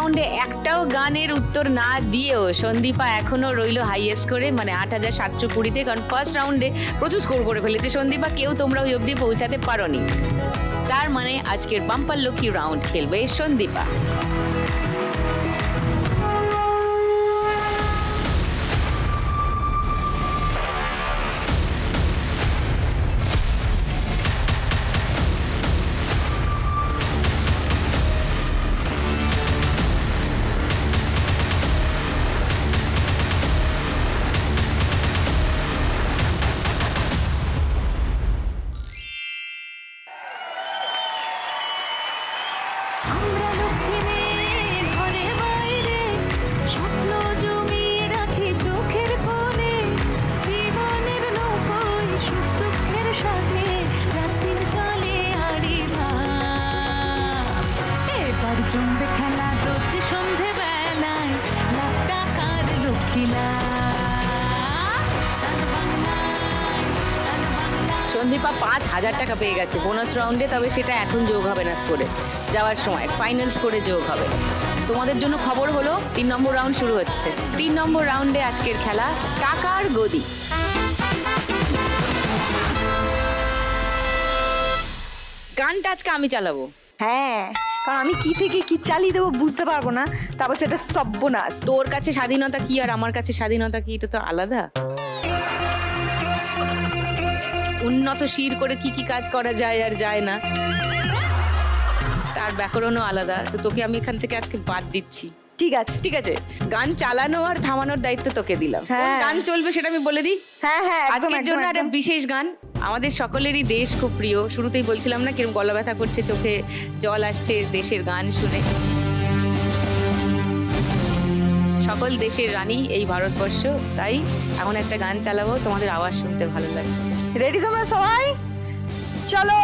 রাউন্ডে একটাও গানের উত্তর না দিয়েও সন্দীপা এখনো রইলো হাইয়েস্ট করে, মানে 8,720-তে। কারণ ফার্স্ট রাউন্ডে প্রচুর স্কোর করে ফেলেছে সন্দীপা, কেউ তোমরা ওই অবধি পৌঁছাতে পারোনি। তার মানে আজকের বাম্পার লক্ষ্মী রাউন্ড খেলবে সন্দীপা। জমবে খেলা রোজ সন্ধে বেলায়, লাখ টাকার লক্ষ্মীলা। সন্দীপা 5,000 টাকা পেয়ে গেছে বোনাস রাউন্ডে, তবে সেটা এখন যোগ হবে না স্কোরে, যাওয়ার সময় ফাইনাল স্কোরে যোগ হবে। তোমাদের জন্য খবর হলো 3 নম্বর রাউন্ড শুরু হচ্ছে। 3 নম্বর রাউন্ডে আজকের খেলা টাকার গদি। গানটা আজকে আমি চালাবো। হ্যাঁ, কারণ আমি কি থেকে কি চালিয়ে দেবো বুঝতে পারবো না, তারপর সেটা সর্বনাশ। তোর কাছে স্বাধীনতা কি আর আমার কাছে স্বাধীনতা কি, এটা তো আলাদা। উন্নত শির করে কি কি কাজ করা যায় আর যায় না, তার ব্যাকরণও আলাদা। তো তোকে আমি এখান থেকে আজকে বাদ দিচ্ছি। ঠিক আছে, ঠিক আছে, গান চালানো আর থামানোর দায়িত্ব তোকে দিলাম। কোন হ্যাঁ। গান চলবে সেটা আমি বলে দিই। হ্যাঁ হ্যাঁ, একদম, আজকের একদম, জন্য একটা একদম। বিশেষ গান, আমাদের সকলেরই দেশ খুব প্রিয়। শুরুতেই বলছিলাম না কিরকম গলা ব্যথা করছে, চোখে জল আসছে দেশের গান শুনে। সকল দেশের রানী এই ভারতবর্ষ, তাই এমন একটা গান চালাবো তোমাদের আওয়াজ শুনতে ভালো লাগে। রেডি তোমরা সবাই? চলো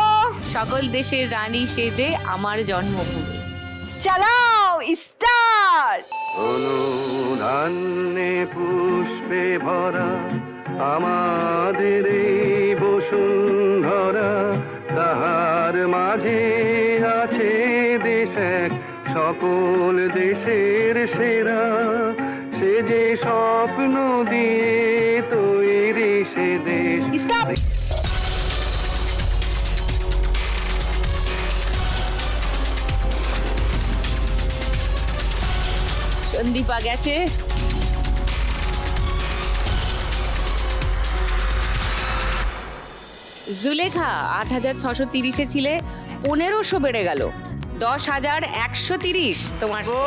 সকল দেশের রানী সেজে আমার জন্মভূমি। চালাও, স্টার্ট। অনুধান্যে পুষ্পে ভরা আমাদের এই বসুন্ধরা, তাহার মাঝে আছে দেশ এক সকল দেশের সেরা। সে যে স্বপ্ন দিয়ে তৈরি সে দেশ। স্টপ। সন্দীপা গেছে। জুলেখা 8,630-এ ছিলে, 1500 বেড়ে গেল, 10,130 তোমার। ও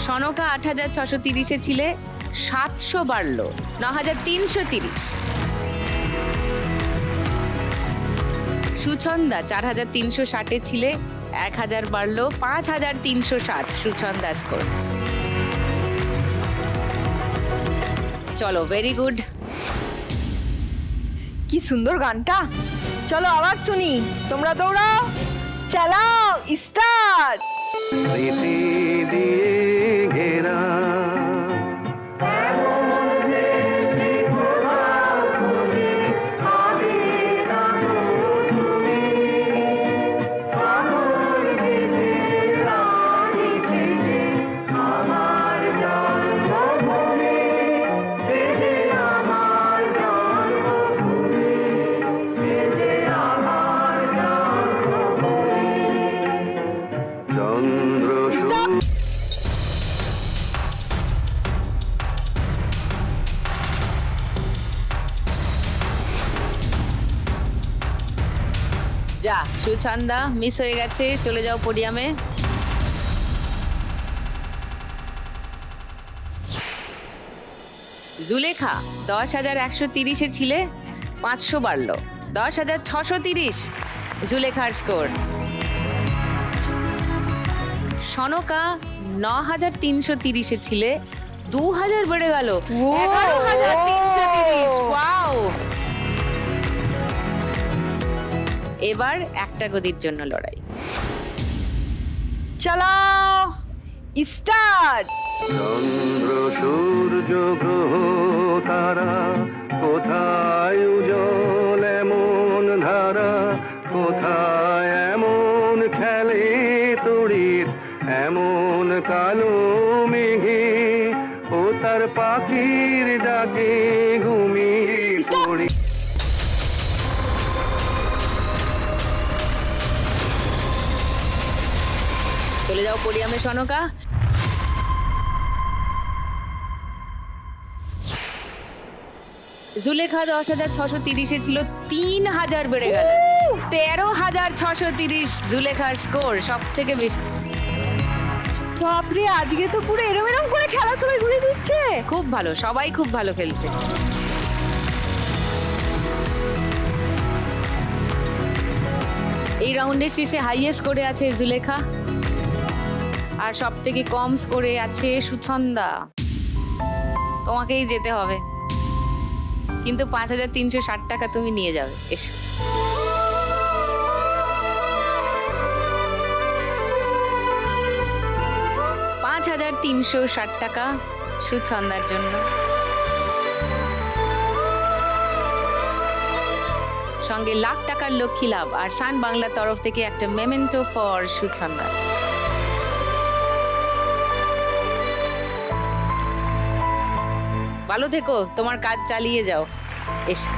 সনকা 8,630-এ ছিলে, 700 বাড়লো, 9,330। সুছন্দা 4,360-এ ছিলে, 1,000 বাড়লো, 5,360 সুছন্দা স্কোর। চলো, ভেরি গুড। কি সুন্দর গানটা। চলো আবার শুনি, তোমরা দৌড়াও, চালাও, স্টার্ট। স্মৃতি দিয়ে ঘেরা চন্দ্র স্টপ। যা, সুছন্দা মিস হয়ে গেছে, চলে যাও পোডিয়ামে। জুলেখা 10,130-এ ছিলে, 500 বাড়লো, 10,630 জুলেখার স্কোর। সনকা 9,330-এ ছিলে, 2,000 বেড়ে গেল, 11,330। ওয়াও। এবার একটা গদির জন্য লড়াই। চালাও, স্টার্ট। চন্দ্র সূর্য গ্রহ তারা, কোথায় উজ্জ্বল এমন ধারা, কোথায় এমন খেলে তড়িৎ এমন কালো মেঘে ও তার পাখির ডাকে ঘুমিয়ে পড়ি। চলে যাও পোডিয়ামে সনকা। জুলেখা 10,630 ছিল, 3,000 বেড়ে গেল, 13,630 জুলেখার স্কোর, সব থেকে বেশি। বাপরে, আজকে তো পুরো এরম এরম করে খেলা সবাই ঘুরে দিচ্ছে। খুব ভালো, সবাই খুব ভালো খেলছে। এই রাউন্ডের শেষে হাইয়েস্ট স্কোরে আছে জুলেখা, আর সব থেকে কম স্কোরে আছে সুছন্দা। তোমাকেই যেতে হবে, কিন্তু 5,360 টাকা তুমি নিয়ে যাবে। এসো। $5,360 টাকা সুছন্দার জন্য। সঙ্গে লাখ টাকার লক্ষ্মী লাভ, আর সান বাংলার তরফ থেকে একটা মেমেন্টো ফর সুছন্দা। ভালো থেকো, তোমার কাজ চালিয়ে যাও। এসো।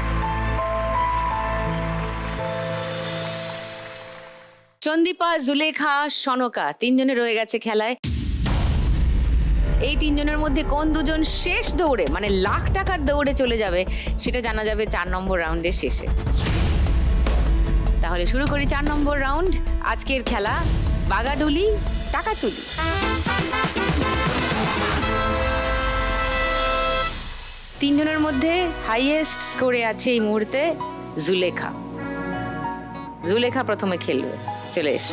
সন্দীপা, জুলেখা, সনকা, 3 জনে রয়ে গেছে খেলায়। এই 3 জনের মধ্যে কোন দুজন শেষ দৌড়ে, মানে লাখ টাকার দৌড়ে চলে যাবে, সেটা জানা যাবে 4 নম্বর রাউন্ডের শেষে। তাহলে শুরু করি 4 নম্বর রাউন্ড। আজকের খেলা বাগাডুলি টাকাতুলি। তিনজনের মধ্যে হাইয়েস্ট স্কোরে আছে এই মুহূর্তে জুলেখা। জুলেখা প্রথমে খেলবে, চলে এস।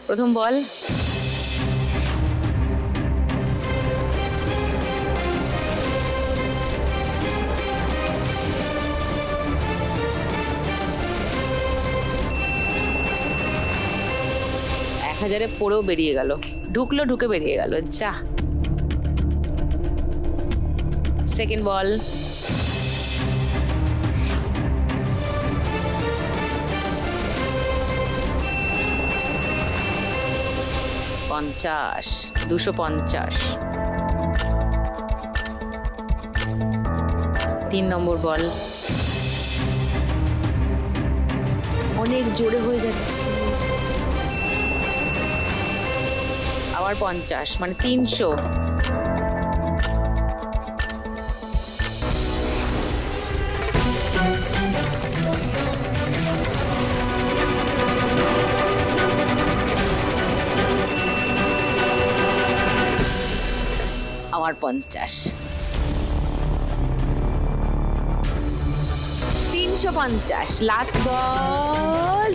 প্রথম বল। হাজারে পড়েও বেরিয়ে গেল, ঢুকলো ঢুকে বেরিয়ে গেল। যা। সেকেন্ড বল। $50, 250। 3 নম্বর বল। অনেক জোরে হয়ে যাচ্ছে। আবার 50, মানে 300। আবার 50। 350। লাস্ট বল।